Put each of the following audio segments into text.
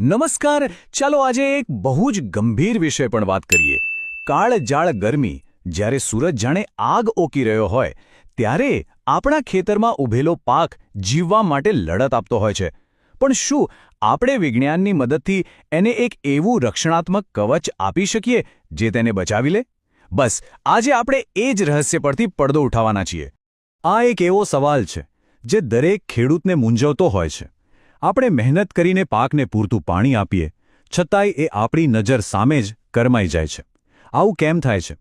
નમસ્કાર. ચાલો આજે એક બહુ જ ગંભીર વિષય પર વાત કરીએ. કાળજાળ ગરમી. જ્યારે સૂરજ જાણે આગ ઓકી રહ્યો હોય ત્યારે આપણા ખેતરમાં ઉભેલો પાક જીવવા માટે લડત આપતો હોય છે. પણ શું આપણે વિજ્ઞાનની મદદથી એને એક એવું રક્ષણાત્મક કવચ આપી શકીએ જે તેને બચાવી લે? બસ આજે આપણે એ જ રહસ્ય પરથી પડદો ઉઠાવવાના છીએ. આ એક એવો સવાલ છે જે દરેક ખેડૂતને મૂંઝવતો હોય છે. આપણે મહેનત કરીને પાકને પૂરતું પાણી આપીએ, છતાંય એ આપણી નજર સામે જ કરમાઈ જાય છે. આવું કેમ થાય છે?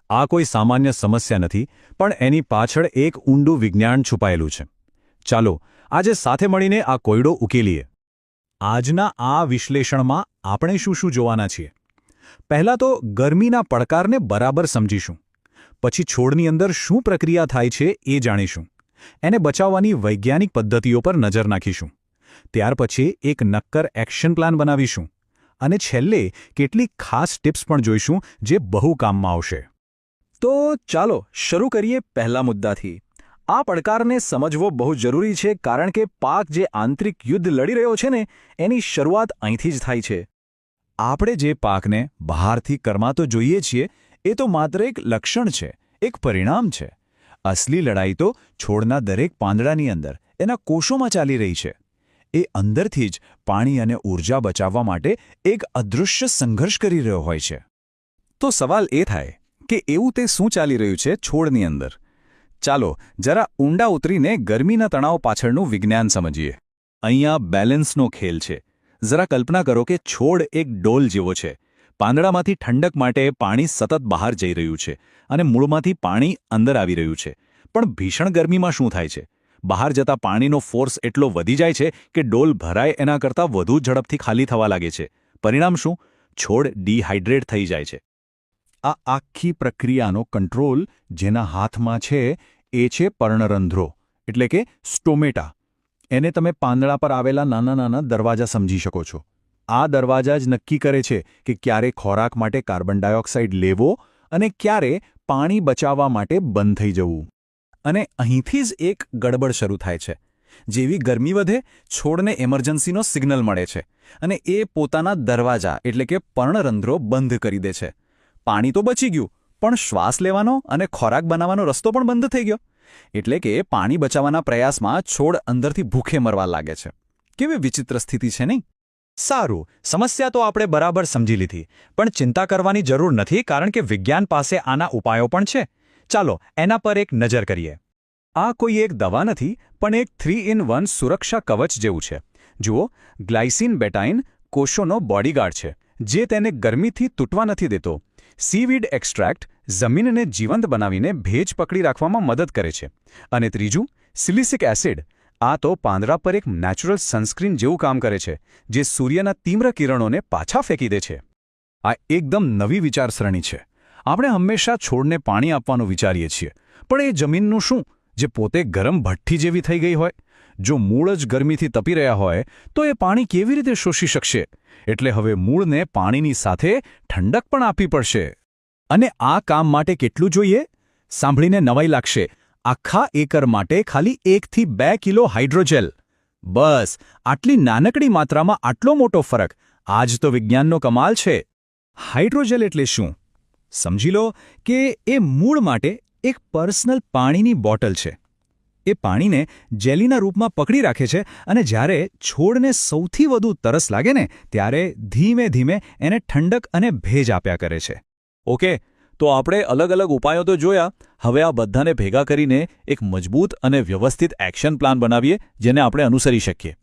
આ કોઈ સામાન્ય સમસ્યા નથી, પણ એની પાછળ એક ઊંડું વિજ્ઞાન છુપાયેલું છે. ચાલો આજે સાથે મળીને આ કોયડો ઉકેલીએ. આજના આ વિશ્લેષણમાં આપણે શું શું જોવાના છીએ? પહેલાં તો ગરમીના પડકારને બરાબર સમજીશું. પછી છોડની અંદર શું પ્રક્રિયા થાય છે એ જાણીશું. એને બચાવવાની વૈજ્ઞાનિક પદ્ધતિઓ પર નજર નાખીશું. ત્યાર પછી એક નક્કર એક્શન પ્લાન બનાવીશું. અને છેલ્લે કેટલીક ખાસ ટિપ્સ પણ જોઈશું જે બહુ કામમાં આવશે. તો ચાલો શરૂ કરીએ પહેલા મુદ્દાથી. આ પડકારને સમજવો બહુ જરૂરી છે, કારણ કે પાક જે આંતરિક યુદ્ધ લડી રહ્યો છે ને એની શરૂઆત અહીંથી જ થાય છે. આપણે જે પાકને બહારથી કરમાતો જોઈએ છીએ એ તો માત્ર એક લક્ષણ છે, એક પરિણામ છે. અસલી લડાઈ તો છોડના દરેક પાંદડાની અંદર એના કોષોમાં ચાલી રહી છે. એ અંદરથી જ પાણી અને ઊર્જા બચાવવા માટે એક અદૃશ્ય સંઘર્ષ કરી રહ્યો હોય છે. તો સવાલ એ થાય કે એવું તે શું ચાલી રહ્યું છે છોડની અંદર? ચાલો જરા ઊંડા ઉતરીને ગરમીના તણાવ પાછળનું વિજ્ઞાન સમજીએ. અહીંયા બેલેન્સનો ખેલ છે. જરા કલ્પના કરો કે છોડ એક ડોલ જેવો છે. પાંદડામાંથી ઠંડક માટે પાણી સતત બહાર જઈ રહ્યું છે અને મૂળમાંથી પાણી અંદર આવી રહ્યું છે. પણ ભીષણ ગરમીમાં શું થાય છે? બહાર જતા પાણીનો ફોર્સ એટલો વધી જાય છે કે ડોલ ભરાય એના કરતાં વધુ ઝડપથી ખાલી થવા લાગે છે. પરિણામ શું? છોડ ડિહાઇડ્રેટ થઈ જાય છે. આ આખી પ્રક્રિયાનો કંટ્રોલ જેના હાથમાં છે એ છે પર્ણરંધ્રો, એટલે કે સ્ટોમેટા. એને તમે પાંદડા પર આવેલા નાના નાના દરવાજા સમજી શકો છો. આ દરવાજા જ નક્કી કરે છે કે ક્યારે ખોરાક માટે કાર્બન ડાયોક્સાઇડ લેવો અને ક્યારે પાણી બચાવવા માટે બંધ થઈ જવું. અને અહીંથી જ એક ગડબડ શરૂ થાય છે. જેવી ગરમી વધે, છોડને એમર્જન્સીનો સિગ્નલ મળે છે અને એ પોતાના દરવાજા એટલે કે પર્ણરંધ્રો બંધ કરી દે છે. પાણી તો બચી ગયું, પણ શ્વાસ લેવાનો અને ખોરાક બનાવવાનો રસ્તો પણ બંધ થઈ ગયો. એટલે કે પાણી બચાવવાના પ્રયાસમાં છોડ અંદરથી ભૂખે મરવા લાગે છે. કેવી વિચિત્ર સ્થિતિ છે નહીં? સારું, સમસ્યા તો આપણે બરાબર સમજી લીધી, પણ ચિંતા કરવાની જરૂર નથી, કારણ કે વિજ્ઞાન પાસે આના ઉપાયો પણ છે. ચાલો એના પર એક નજર કરીએ. આ કોઈ એક દવા નથી, પણ એક 3-in-1 સુરક્ષા કવચ જેવું છે. જુઓ, ગ્લાયસિન બેટાઇન કોષોનો બોડીગાર્ડ છે, જે તેને ગરમીથી તૂટવા નથી દેતો. સીવીડ એક્સ્ટ્રેક્ટ જમીનને જીવંત બનાવીને ભેજ પકડી રાખવામાં મદદ કરે છે. અને ત્રીજું, સિલિસિક એસિડ. આ તો પાંદડા પર એક નેચરલ સનસ્ક્રીન જેવું કામ કરે છે, જે સૂર્યના તીવ્ર કિરણોને પાછા ફેંકી દે છે. આ એકદમ નવી વિચારસરણી છે. આપણે હંમેશા છોડને પાણી આપવાનું વિચારીએ છીએ, પણ એ જમીનનું શું જે પોતે ગરમ ભઠ્ઠી જેવી થઈ ગઈ હોય? જો મૂળ જ ગરમીથી તપી રહ્યા હોય તો એ પાણી કેવી રીતે શોષી શકશે? એટલે હવે મૂળને પાણીની સાથે ઠંડક પણ આપવી પડશે. અને આ કામ માટે કેટલું જોઈએ? સાંભળીને નવાઈ લાગશે. આખા એકર માટે ખાલી 1 થી 2 કિલો હાઇડ્રોજેલ. બસ આટલી નાનકડી માત્રામાં આટલો મોટો ફરક! આ જ તો વિજ્ઞાનનો કમાલ છે. હાઇડ્રોજેલ એટલે શું? સમજી લો કે એ મૂળ માટે એક પર્સનલ પાણીની બોટલ છે. એ પાણીને જેલીના રૂપમાં પકડી રાખે છે અને જ્યારે છોડને સૌથી વધુ તરસ લાગે ને ત્યારે ધીમે ધીમે એને ઠંડક અને ભેજ આપ્યા કરે છે. ઓકે, તો આપણે અલગ અલગ ઉપાયો તો જોયા. હવે આ બધાને ભેગા કરીને એક મજબૂત અને વ્યવસ્થિત એક્શન પ્લાન બનાવીએ જેને આપણે અનુસરી શકીએ.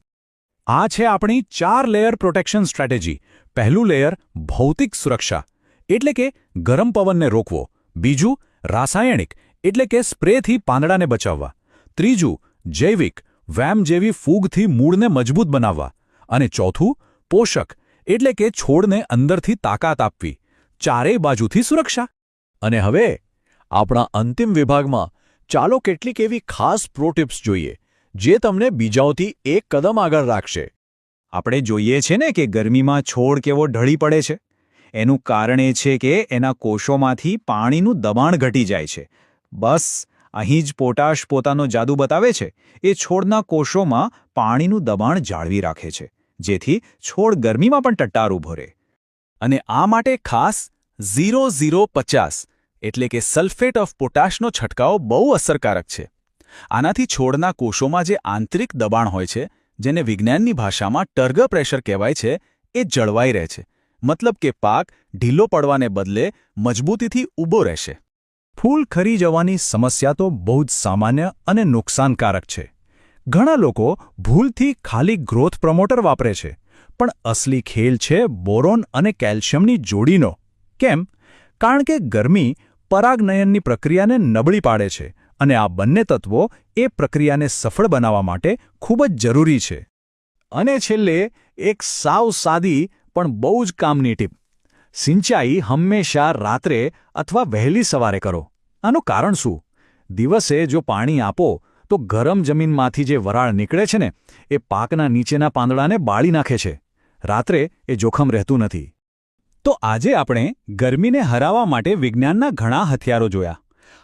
આ છે આપણી 4 લેયર પ્રોટેક્શન સ્ટ્રેટેજી. પહેલું લેયર ભૌતિક સુરક્ષા, એટલે કે ગરમ પવનને રોકવો. બીજું રાસાયણિક, એટલે કે સ્પ્રેથી પાંદડાને બચાવવા. ત્રીજું જૈવિક, વેમ જેવી ફૂગથી મૂળને મજબૂત બનાવવા. અને ચોથું પોષક, એટલે કે છોડને અંદરથી તાકાત આપવી. ચારેય બાજુથી સુરક્ષા. અને હવે આપણા અંતિમ વિભાગમાં ચાલો કેટલીક એવી ખાસ પ્રો ટિપ્સ જોઈએ જે તમને બીજાઓથી એક કદમ આગળ રાખશે. આપણે જોઈએ છે ને કે ગરમીમાં છોડ કેવો ઢળી પડે છે. એનું કારણ એ છે કે એના કોષોમાંથી પાણીનું દબાણ ઘટી જાય છે. બસ અહીં જ પોટાશ પોતાનો જાદુ બતાવે છે. એ છોડના કોષોમાં પાણીનું દબાણ જાળવી રાખે છે, જેથી છોડ ગરમીમાં પણ ટટ્ટાર ઊભો રહે. અને આ માટે ખાસ 0050 એટલે કે સલ્ફેટ ઓફ પોટાશનો છંટકાવ બહુ અસરકારક છે. આનાથી છોડના કોષોમાં જે આંતરિક દબાણ હોય છે, જેને વિજ્ઞાનની ભાષામાં ટર્ગર પ્રેશર કહેવાય છે, એ જળવાઈ રહે છે. મતલબ કે પાક ઢીલો પડવાને બદલે મજબૂતીથી ઊભો રહેશે. ફૂલ ખરી જવાની સમસ્યા તો બહુ જ સામાન્ય અને નુકસાનકારક છે. ઘણા લોકો ભૂલથી ખાલી ગ્રોથ પ્રમોટર વાપરે છે, પણ અસલી ખેલ છે બોરોન અને કેલ્શિયમની જોડીનો. કેમ? કારણ કે ગરમી પરાગનયનની પ્રક્રિયાને નબળી પાડે છે અને આ બંને તત્વો એ પ્રક્રિયાને સફળ બનાવવા માટે ખૂબ જ જરૂરી છે. અને છેલ્લે એક સાવ સાદી પણ બહુ જ કામની ટીપ: સિંચાઈ હંમેશા રાત્રે અથવા વહેલી સવારે કરો. આનું કારણ શું? દિવસે જો પાણી આપો તો ગરમ જમીનમાંથી જે વરાળ નીકળે છે ને, એ પાકના નીચેના પાંદડાને બાળી નાખે છે. રાત્રે એ જોખમ રહેતું નથી. તો આજે આપણે ગરમીને હરાવવા માટે વિજ્ઞાનના ઘણા હથિયારો જોયા.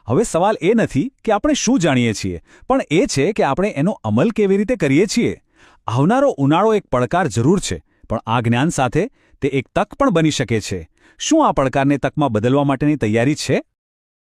હવે સવાલ એ નથી કે આપણે શું જાણીએ છીએ, પણ એ છે કે આપણે એનો અમલ કેવી રીતે કરીએ છીએ. આવનારો ઉનાળો એક પડકાર જરૂર છે, પણ આ જ્ઞાન સાથે તે એક તક પણ બની શકે છે. શું આ પડકારને તકમાં બદલવા માટેની તૈયારી છે?